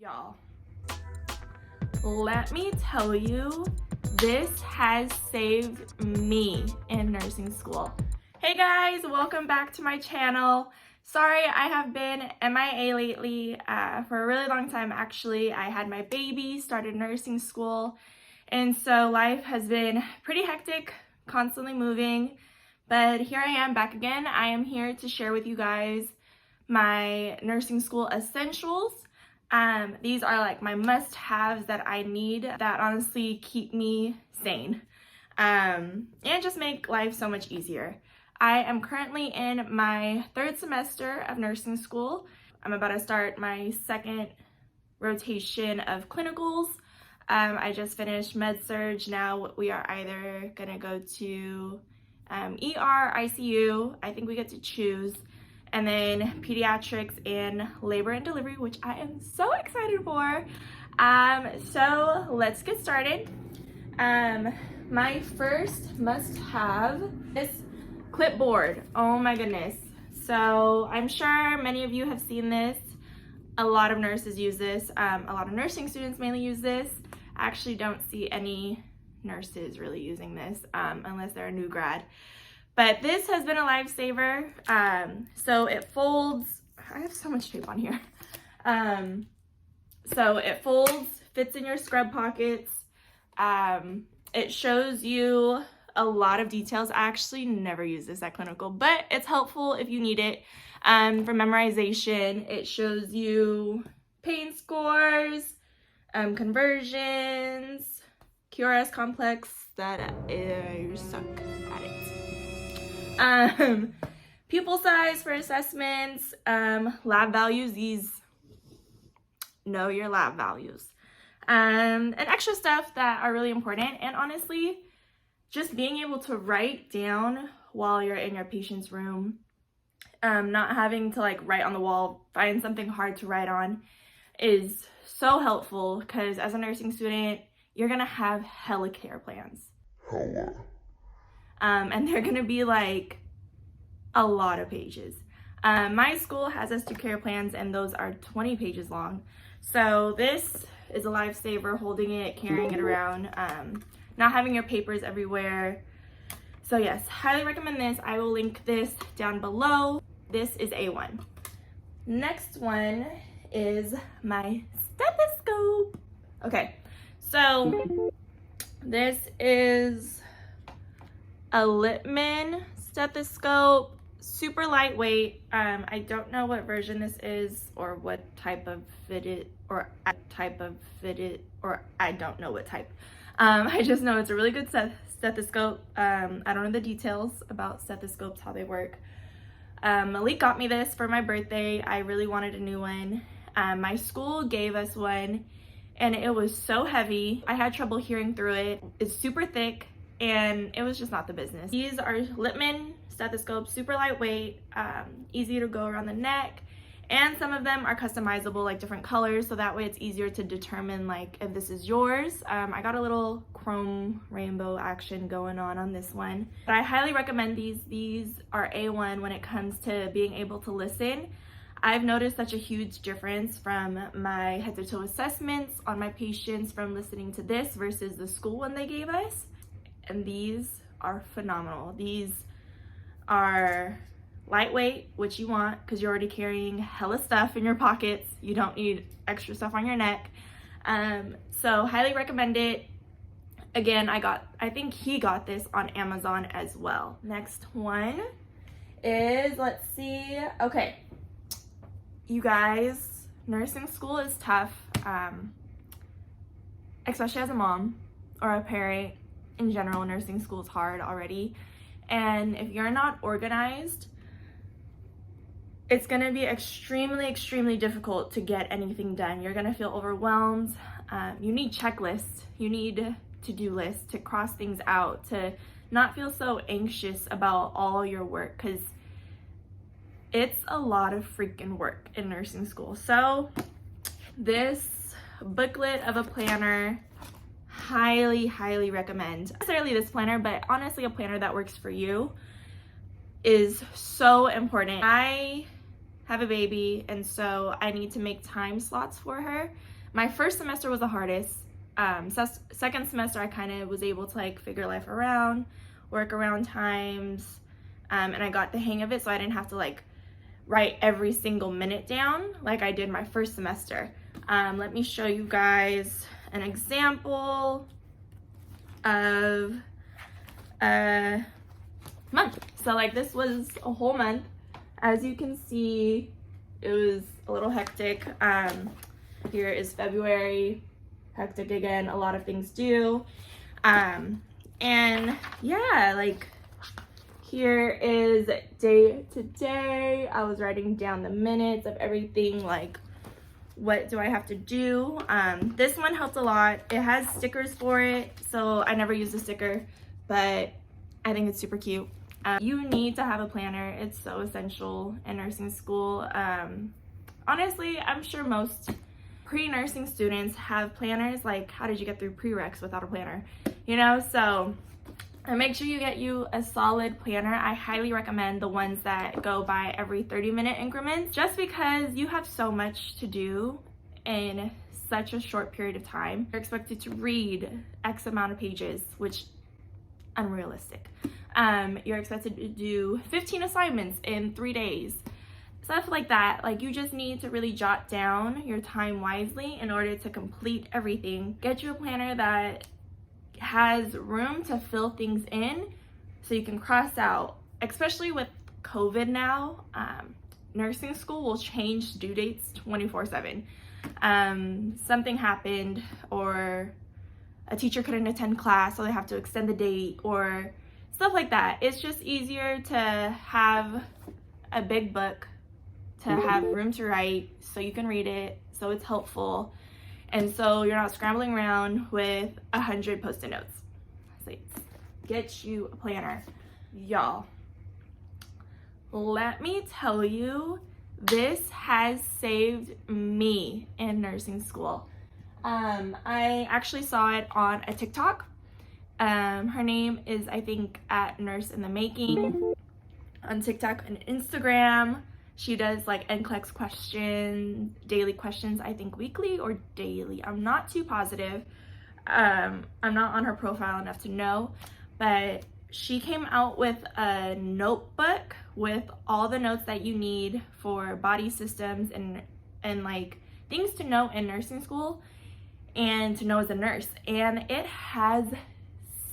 Y'all, let me tell you, this has saved me in nursing school. Hey guys, welcome back to my channel. Sorry, I have been MIA lately for a really long time. Actually, I had my baby, started nursing school, and so life has been pretty hectic, constantly moving, but here I am back again. I am here to share with you guys my nursing school essentials. These are like my must-haves that I need that honestly keep me sane and just make life so much easier. I am currently in my third semester of nursing school. I'm about to start my second rotation of clinicals. I just finished med-surg. Now we are either gonna go to ER, ICU, I think we get to choose, and then pediatrics and labor and delivery, which I am so excited for. So let's get started. My first must-have is clipboard. Oh my goodness. So I'm sure many of you have seen this. A lot of nurses use this. A lot of nursing students mainly use this. I actually don't see any nurses really using this unless they're a new grad. But this has been a lifesaver. So it folds. I have so much tape on here. So it folds, fits in your scrub pockets. It shows you a lot of details. I actually never use this at clinical, but it's helpful if you need it. For memorization, it shows you pain scores, conversions, QRS complex, that you suck at it. Pupil size for assessments, lab values, these know your lab values, and extra stuff that are really important. And honestly, just being able to write down while you're in your patient's room, not having to like write on the wall, find something hard to write on, is so helpful, because as a nursing student, you're gonna have hella care plans. And they're gonna be like a lot of pages. My school has us do care plans, and those are 20 pages long. So this is a lifesaver, holding it, carrying it around, not having your papers everywhere. So yes, highly recommend this. I will link this down below. This is A1. Next one is my stethoscope. Okay, so this is a Littman stethoscope, super lightweight. I don't know what version this is, or what type of fitted, or I don't know what type. I just know it's a really good stethoscope. I don't know the details about stethoscopes, how they work. Malik got me this for my birthday. I really wanted a new one. My school gave us one, and it was so heavy. I had trouble hearing through it. It's super thick, and it was just not the business. These are Littman stethoscopes, super lightweight, easy to go around the neck, and some of them are customizable, like different colors, so that way it's easier to determine like if this is yours. I got a little chrome rainbow action going on this one, but I highly recommend these. These are A1 when it comes to being able to listen. I've noticed such a huge difference from my head to toe assessments on my patients from listening to this versus the school one they gave us. And these are phenomenal. These are lightweight, which you want because you're already carrying hella stuff in your pockets. You don't need extra stuff on your neck. So highly recommend it. Again, I think he got this on Amazon as well. Next one is, let's see. Okay, you guys, nursing school is tough, especially as a mom or a parent. In general, nursing school is hard already, and if you're not organized, it's gonna be extremely difficult to get anything done. You're gonna feel overwhelmed. You need checklists, you need to-do lists to cross things out, to not feel so anxious about all your work, because it's a lot of freaking work in nursing school. So this booklet of a planner, highly recommend. Not necessarily this planner, but honestly a planner that works for you is so important. I have a baby, and so I need to make time slots for her. My first semester was the hardest. Second semester I kind of was able to like figure life around, work around times, and I got the hang of it, so I didn't have to like write every single minute down like I did my first semester. Let me show you guys an example of a month. So like this was a whole month. As you can see, it was a little hectic. Here is February, hectic again, a lot of things due. And yeah, like here is day to day. I was writing down the minutes of everything, like what do I have to do. This one helped a lot. It has stickers for it, so I never used a sticker, but I think it's super cute. You need to have a planner. It's so essential in nursing school. Honestly, I'm sure most pre-nursing students have planners. Like, how did you get through prereqs without a planner? You know, so make sure you get you a solid planner. I highly recommend the ones that go by every 30-minute increments, just because you have so much to do in such a short period of time. You're expected to read X amount of pages, which unrealistic. You're expected to do 15 assignments in 3 days. Stuff like that. Like, you just need to really jot down your time wisely in order to complete everything. Get you a planner that has room to fill things in so you can cross out, especially with COVID now. Nursing school will change due dates 24/7. Something happened, or a teacher couldn't attend class, so they have to extend the date, or stuff like that. It's just easier to have a big book, to have room to write so you can read it, so it's helpful, and so you're not scrambling around with 100 post-it notes. So get you a planner. Y'all, let me tell you, this has saved me in nursing school. I actually saw it on a TikTok. Her name is, I think, at Nurse in the Making on TikTok and Instagram. She does like NCLEX questions, daily questions, I think weekly or daily. I'm not too positive. I'm not on her profile enough to know, but she came out with a notebook with all the notes that you need for body systems and like things to know in nursing school and to know as a nurse, and it has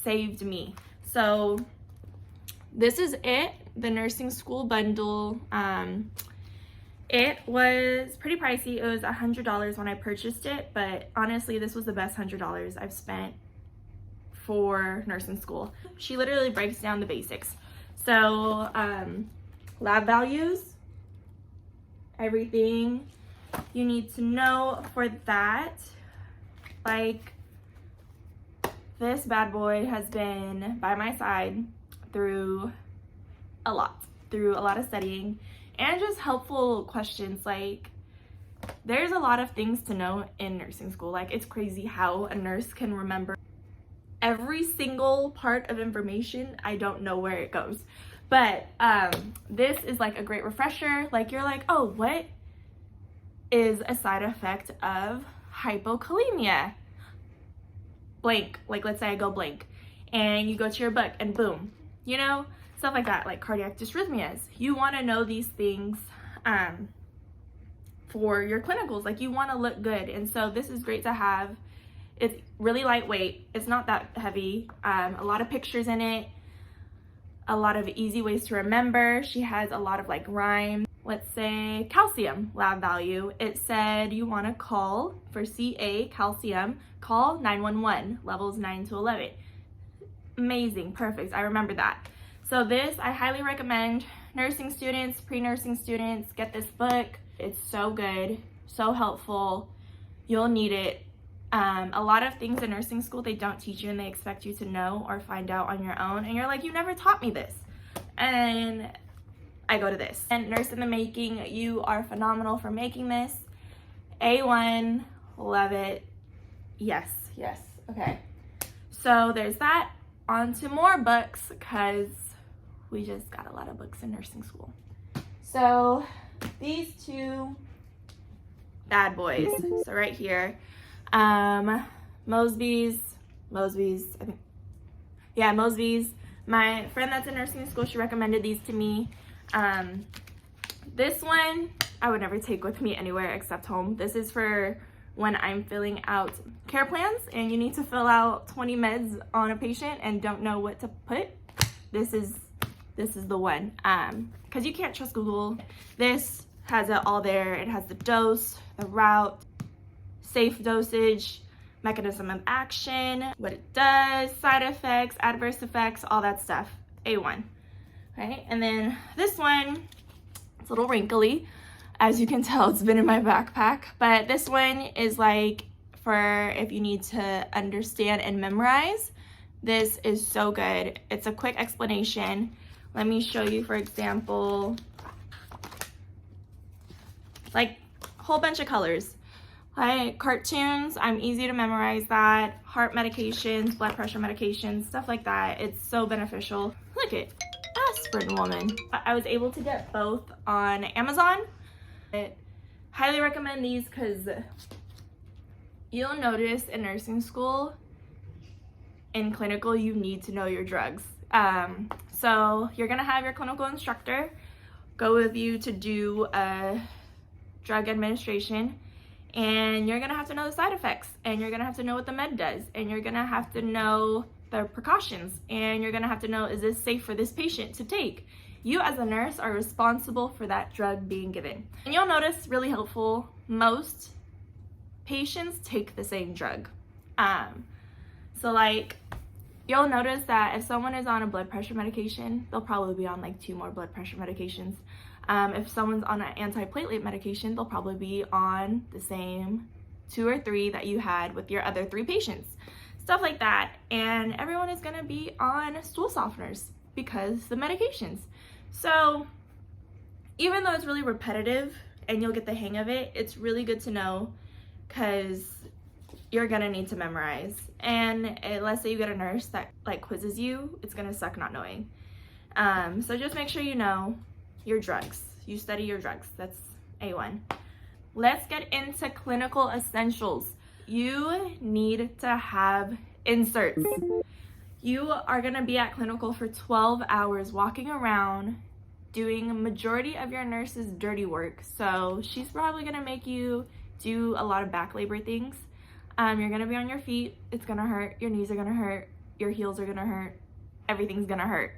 saved me. So this is it, the nursing school bundle. It was pretty pricey. It was $100 when I purchased it, but honestly, this was the best $100 I've spent for nursing school. She literally breaks down the basics. So lab values, everything you need to know for that. Like, this bad boy has been by my side through a lot of studying and just helpful questions. Like, there's a lot of things to know in nursing school. Like, it's crazy how a nurse can remember every single part of information. I don't know where it goes, but this is like a great refresher. Like, you're like, oh, what is a side effect of hypokalemia? Blank. Like, let's say I go blank, and you go to your book and boom, you know, stuff like that. Like cardiac dysrhythmias, you want to know these things for your clinicals. Like, you want to look good, and so this is great to have. It's really lightweight, it's not that heavy, a lot of pictures in it, a lot of easy ways to remember. She has a lot of like rhymes. Let's say calcium lab value. It said you want to call for Ca calcium, call 911, levels 9 to 11. Amazing, perfect, I remember that. So this, I highly recommend nursing students, pre-nursing students, get this book. It's so good, so helpful. You'll need it. A lot of things in nursing school they don't teach you, and they expect you to know or find out on your own, and you're like, you never taught me this. And I go to this. And Nurse in the Making, you are phenomenal for making this. A1, love it. Yes, okay. So there's that. On to more books, because we just got a lot of books in nursing school. So these two bad boys. So right here, Mosby's, I think, yeah, Mosby's. My friend that's in nursing school, she recommended these to me. This one, I would never take with me anywhere except home. This is for when I'm filling out care plans and you need to fill out 20 meds on a patient and don't know what to put. This is the one, because you can't trust Google. This has it all there. It has the dose, the route, safe dosage, mechanism of action, what it does, side effects, adverse effects, all that stuff. A1. Okay, and then this one, it's a little wrinkly. As you can tell, it's been in my backpack, but this one is like for if you need to understand and memorize. This is so good. It's a quick explanation. Let me show you, for example, like a whole bunch of colors. Like cartoons, I'm easy to memorize that. Heart medications, blood pressure medications, stuff like that. It's so beneficial. Look at aspirin woman. I was able to get both on Amazon. I highly recommend these because you'll notice in nursing school, in clinical, you need to know your drugs. So you're gonna have your clinical instructor go with you to do a drug administration, and you're gonna have to know the side effects, and you're gonna have to know what the med does, and you're gonna have to know the precautions, and you're gonna have to know, is this safe for this patient to take? You as a nurse are responsible for that drug being given. And you'll notice, really helpful, most patients take the same drug. So like, you'll notice that if someone is on a blood pressure medication, they'll probably be on like 2 more blood pressure medications. If someone's on an antiplatelet medication, they'll probably be on the same 2 or 3 that you had with your other 3 patients. Stuff like that. And everyone is gonna be on stool softeners because the medications. So even though it's really repetitive and you'll get the hang of it, it's really good to know because you're gonna need to memorize. And let's say you get a nurse that like quizzes you, it's gonna suck not knowing. So just make sure you know your drugs. You study your drugs. That's A1. Let's get into clinical essentials. You need to have inserts. You are gonna be at clinical for 12 hours walking around doing a majority of your nurse's dirty work. So she's probably gonna make you do a lot of back labor things. You're gonna be on your feet, it's gonna hurt, your knees are gonna hurt, your heels are gonna hurt, everything's gonna hurt.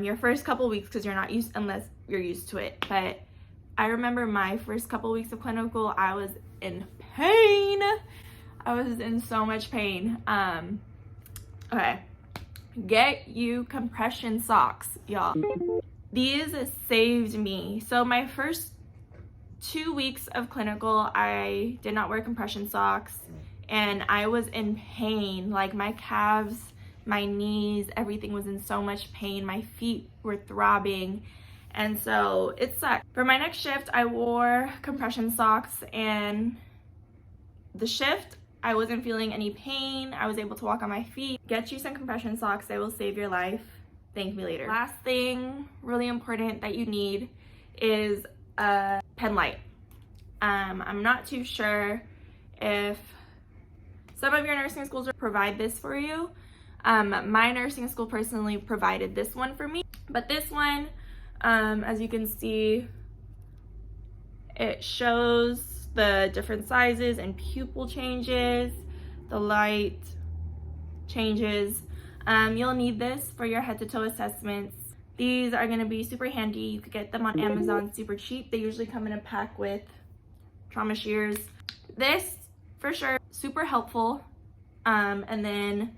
Your first couple weeks, because you're not used, unless you're used to it. But I remember my first couple weeks of clinical, I was in pain. I was in so much pain. Okay, get you compression socks, y'all. These saved me. So my first 2 weeks of clinical, I did not wear compression socks and I was in pain. Like my calves, my knees, everything was in so much pain. My feet were throbbing. And so it sucked. For my next shift, I wore compression socks, and the shift, I wasn't feeling any pain. I was able to walk on my feet. Get you some compression socks. They will save your life. Thank me later. Last thing, really important that you need is a pen light. I'm not too sure if some of your nursing schools provide this for you. My nursing school personally provided this one for me, but this one, as you can see, it shows the different sizes and pupil changes, the light changes. You'll need this for your head to toe assessments. These are gonna be super handy. You could get them on Amazon super cheap. They usually come in a pack with trauma shears. This, for sure, super helpful. And then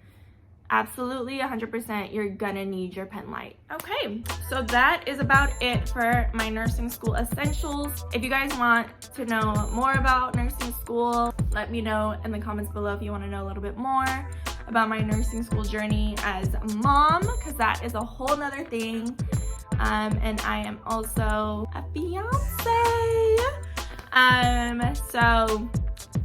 absolutely 100% you're gonna need your pen light. Okay, so that is about it for my nursing school essentials. If you guys want to know more about nursing school, let me know in the comments below if you want to know a little bit more about my nursing school journey as a mom, because that is a whole nother thing. And I am also a fiance. So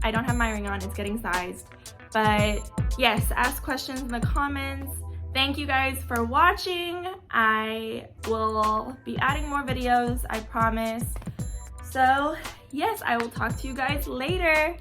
I don't have my ring on, it's getting sized. But yes, ask questions in the comments. Thank you guys for watching. I will be adding more videos, I promise. So yes, I will talk to you guys later.